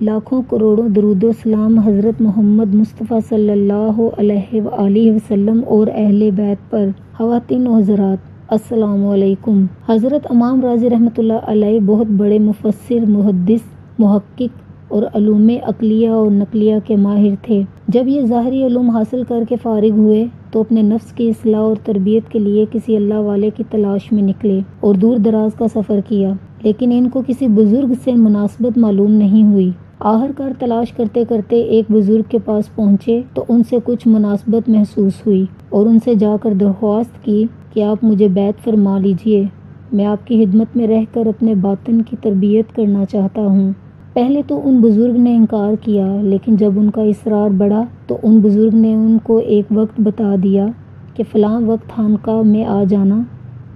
لاکھوں کروڑوں درود و سلام حضرت محمد مصطفیٰ صلی اللہ علیہ وآلہ وسلم اور اہل بیت پر۔ خواتین و حضرات، السلام علیکم۔ حضرت امام راضی رحمۃ اللہ علیہ بہت بڑے مفسر، محدث، محقق اور علوم عقلیہ اور نقلیہ کے ماہر تھے۔ جب یہ ظاہری علوم حاصل کر کے فارغ ہوئے تو اپنے نفس کی اصلاح اور تربیت کے لیے کسی اللہ والے کی تلاش میں نکلے اور دور دراز کا سفر کیا، لیکن ان کو کسی بزرگ سے مناسبت معلوم نہیں ہوئی۔ آخرکار تلاش کرتے کرتے ایک بزرگ کے پاس پہنچے تو ان سے کچھ مناسبت محسوس ہوئی اور ان سے جا کر درخواست کی کہ آپ مجھے بیعت فرما لیجئے، میں آپ کی خدمت میں رہ کر اپنے باطن کی تربیت کرنا چاہتا ہوں۔ پہلے تو ان بزرگ نے انکار کیا، لیکن جب ان کا اصرار بڑھا تو ان بزرگ نے ان کو ایک وقت بتا دیا کہ فلاں وقت خانقاہ میں آ جانا،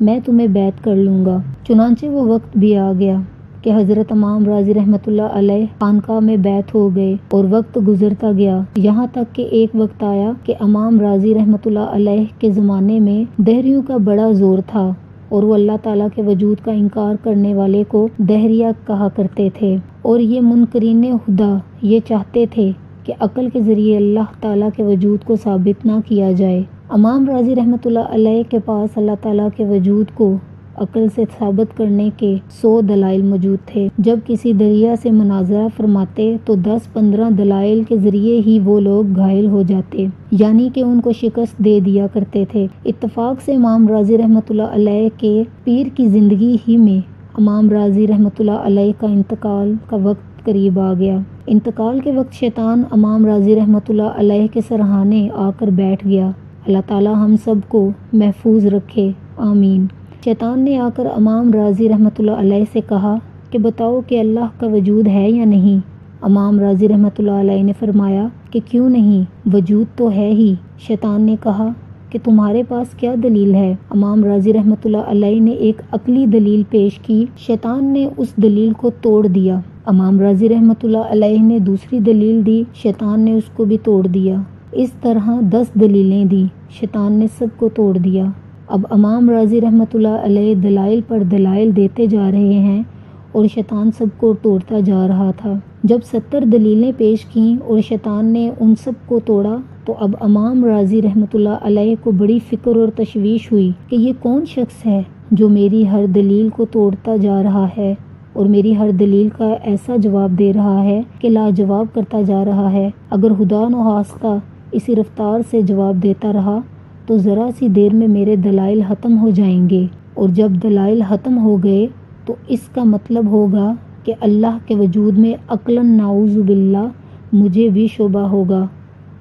میں تمہیں بیعت کر لوں گا۔ چنانچہ وہ وقت بھی آ گیا کہ حضرت امام راضی رحمۃ اللہ علیہ خانقاہ میں بیعت ہو گئے اور وقت گزرتا گیا، یہاں تک کہ ایک وقت آیا کہ امام راضی رحمۃ اللہ علیہ کے زمانے میں دہریوں کا بڑا زور تھا اور وہ اللہ تعالیٰ کے وجود کا انکار کرنے والے کو دہریہ کہا کرتے تھے، اور یہ منکرین خدا یہ چاہتے تھے کہ عقل کے ذریعے اللہ تعالیٰ کے وجود کو ثابت نہ کیا جائے۔ امام راضی رحمۃ اللہ علیہ کے پاس اللہ تعالیٰ کے وجود کو عقل سے ثابت کرنے کے 100 دلائل موجود تھے۔ جب کسی دریہ سے مناظرہ فرماتے تو 10-15 دلائل کے ذریعے ہی وہ لوگ گھائل ہو جاتے، یعنی کہ ان کو شکست دے دیا کرتے تھے۔ اتفاق سے امام راضی رحمۃ اللہ علیہ کے پیر کی زندگی ہی میں امام راضی رحمۃ اللہ علیہ کا انتقال کا وقت قریب آ گیا۔ انتقال کے وقت شیطان امام راضی رحمۃ اللہ علیہ کے سرہانے آ کر بیٹھ گیا۔ اللہ تعالیٰ ہم سب کو محفوظ رکھے، آمین۔ شیطان نے آ کر امام راضی رحمۃ اللہ علیہ سے کہا کہ بتاؤ کہ اللہ کا وجود ہے یا نہیں؟ امام راضی رحمۃ اللہ علیہ نے فرمایا کہ کیوں نہیں، وجود تو ہے ہی۔ شیطان نے کہا کہ تمہارے پاس کیا دلیل ہے؟ امام راضی رحمۃ اللہ علیہ نے ایک عقلی دلیل پیش کی، شیطان نے اس دلیل کو توڑ دیا۔ امام راضی رحمۃ اللہ علیہ نے دوسری دلیل دی، شیطان نے اس کو بھی توڑ دیا۔ اس طرح 10 دلیلیں دی، شیطان نے سب کو توڑ دیا۔ اب امام راضی رحمۃ اللہ علیہ دلائل پر دلائل دیتے جا رہے ہیں اور شیطان سب کو توڑتا جا رہا تھا۔ جب 70 دلیلیں پیش کیں اور شیطان نے ان سب کو توڑا تو اب امام راضی رحمۃ اللہ علیہ کو بڑی فکر اور تشویش ہوئی کہ یہ کون شخص ہے جو میری ہر دلیل کو توڑتا جا رہا ہے اور میری ہر دلیل کا ایسا جواب دے رہا ہے کہ لاجواب کرتا جا رہا ہے۔ اگر خدا نخواستہ اسی رفتار سے جواب دیتا رہا تو ذرا سی دیر میں میرے دلائل ختم ہو جائیں گے، اور جب دلائل ختم ہو گئے تو اس کا مطلب ہوگا کہ اللہ کے وجود میں عقلاً نعوذ باللہ مجھے بھی شبہ ہوگا،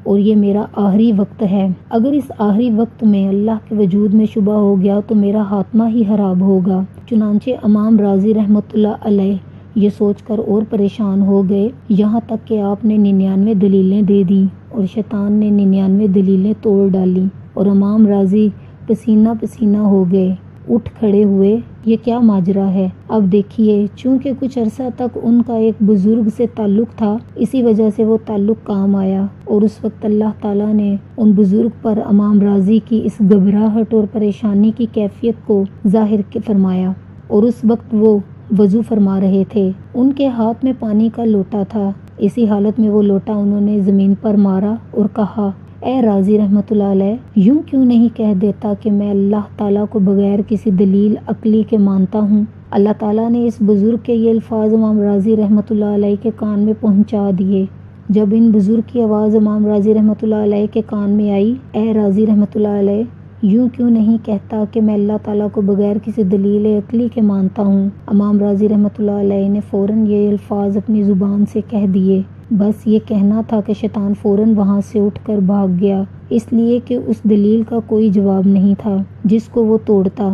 اور یہ میرا آخری وقت ہے۔ اگر اس آخری وقت میں اللہ کے وجود میں شبہ ہو گیا تو میرا خاتمہ ہی خراب ہوگا۔ چنانچہ امام راضی رحمۃ اللہ علیہ یہ سوچ کر اور پریشان ہو گئے، یہاں تک کہ آپ نے 99 دلیلیں دے دیں اور شیطان نے 99 دلیلیں توڑ ڈالیں، اور امام راضی پسینہ پسینہ ہو گئے، اٹھ کھڑے ہوئے۔ یہ کیا ماجرا ہے؟ اب دیکھیے، چونکہ کچھ عرصہ تک ان کا ایک بزرگ سے تعلق تھا، اسی وجہ سے وہ تعلق کام آیا، اور اس وقت اللہ تعالیٰ نے ان بزرگ پر امام راضی کی اس گھبراہٹ اور پریشانی کی کیفیت کو ظاہر فرمایا، اور اس وقت وہ وضو فرما رہے تھے۔ ان کے ہاتھ میں پانی کا لوٹا تھا، اسی حالت میں وہ لوٹا انہوں نے زمین پر مارا اور کہا، اے راضی رحمۃ اللہ علیہ، یوں کیوں نہیں کہہ دیتا کہ میں اللہ تعالیٰ کو بغیر کسی دلیل عقلی کے مانتا ہوں؟ اللہ تعالیٰ نے اس بزرگ کے یہ الفاظ امام راضی رحمۃ اللہ علیہ کے کان میں پہنچا دیے۔ جب ان بزرگ کی آواز امام راضی رحمۃ اللہ علیہ کے کان میں آئی، اے راضی رحمۃ اللہ علیہ، یوں کیوں نہیں کہتا کہ میں اللہ تعالیٰ کو بغیر کسی دلیل عقلی کے مانتا ہوں؟ امام راضی رحمۃ اللہ علیہ نے فوراً یہ الفاظ اپنی زبان سے کہہ دیے۔ بس یہ کہنا تھا کہ شیطان فوراً وہاں سے اٹھ کر بھاگ گیا، اس لیے کہ اس دلیل کا کوئی جواب نہیں تھا جس کو وہ توڑتا۔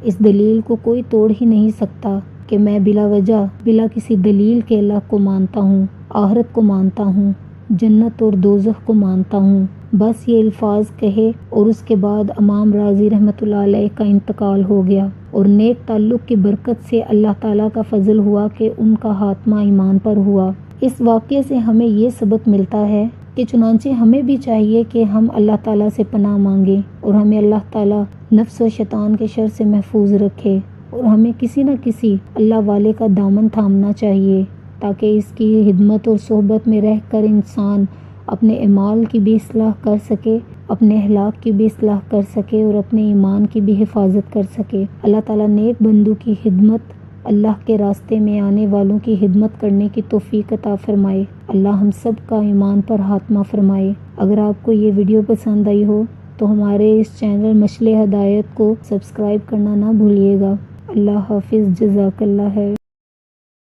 اس دلیل کو کوئی توڑ ہی نہیں سکتا کہ میں بلا وجہ، بلا کسی دلیل کے اللہ کو مانتا ہوں، آخرت کو مانتا ہوں، جنت اور دوزخ کو مانتا ہوں۔ بس یہ الفاظ کہے اور اس کے بعد امام راضی رحمۃ اللہ علیہ کا انتقال ہو گیا، اور نیک تعلق کی برکت سے اللہ تعالیٰ کا فضل ہوا کہ ان کا خاتمہ ایمان پر ہوا۔ اس واقعے سے ہمیں یہ سبق ملتا ہے کہ چنانچہ ہمیں بھی چاہیے کہ ہم اللہ تعالیٰ سے پناہ مانگیں، اور ہمیں اللہ تعالیٰ نفس و شیطان کے شر سے محفوظ رکھے، اور ہمیں کسی نہ کسی اللہ والے کا دامن تھامنا چاہیے۔ تاکہ اس کی خدمت اور صحبت میں رہ کر انسان اپنے اعمال کی بھی اصلاح کر سکے، اپنے اخلاق کی بھی اصلاح کر سکے اور اپنے ایمان کی بھی حفاظت کر سکے۔ اللہ تعالیٰ نیک بندوں کی خدمت، اللہ کے راستے میں آنے والوں کی خدمت کرنے کی توفیق عطا فرمائے۔ اللہ ہم سب کا ایمان پر خاتمہ فرمائے۔ اگر آپ کو یہ ویڈیو پسند آئی ہو تو ہمارے اس چینل مشعل ہدایت کو سبسکرائب کرنا نہ بھولیے گا۔ اللہ حافظ، جزاک اللہ خیر۔